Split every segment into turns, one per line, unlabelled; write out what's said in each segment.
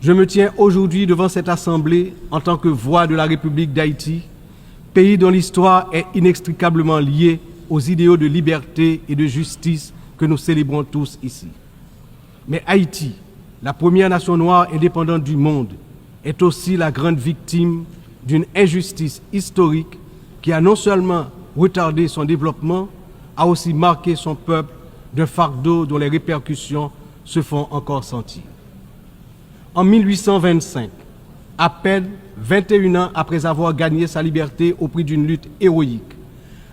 Je me tiens aujourd'hui devant cette Assemblée en tant que voix de la République d'Haïti, pays dont l'histoire est inextricablement liée aux idéaux de liberté et de justice que nous célébrons tous ici. Mais Haïti, la première nation noire indépendante du monde, est aussi la grande victime d'une injustice historique qui a non seulement retardé son développement, a aussi marqué son peuple d'un fardeau dont les répercussions se font encore sentir. En 1825, à peine 21 ans après avoir gagné sa liberté au prix d'une lutte héroïque,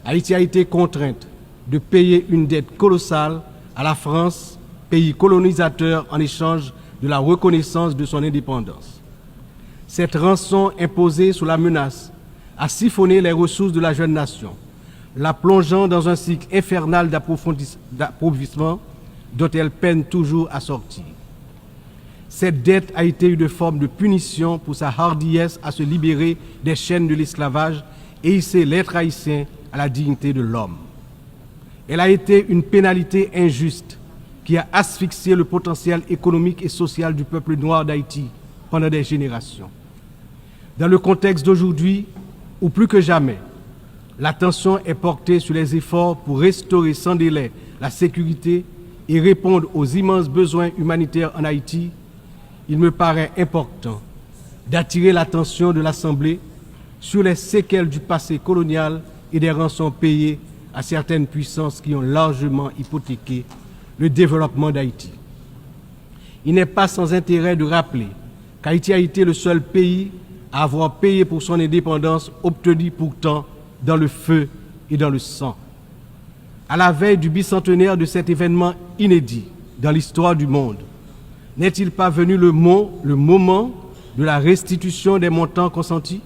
Haïti a été contrainte de payer une dette colossale à la France, pays colonisateur, en échange de la reconnaissance de son indépendance. Cette rançon imposée sous la menace a siphonné les ressources de la jeune nation, la plongeant dans un cycle infernal d'appauvrissement dont elle peine toujours à sortir. Cette dette a été une forme de punition pour sa hardiesse à se libérer des chaînes de l'esclavage et hisser l'être haïtien à la dignité de l'homme. Elle a été une pénalité injuste qui a asphyxié le potentiel économique et social du peuple noir d'Haïti pendant des générations. Dans le contexte d'aujourd'hui, où plus que jamais, l'attention est portée sur les efforts pour restaurer sans délai la sécurité et répondre aux immenses besoins humanitaires en Haïti, il me paraît important d'attirer l'attention de l'Assemblée sur les séquelles du passé colonial et des rançons payées à certaines puissances qui ont largement hypothéqué le développement d'Haïti. Il n'est pas sans intérêt de rappeler qu'Haïti a été le seul pays à avoir payé pour son indépendance, obtenue pourtant dans le feu et dans le sang. À la veille du bicentenaire de cet événement inédit dans l'histoire du monde, n'est-il pas venu le moment de la restitution des montants consentis?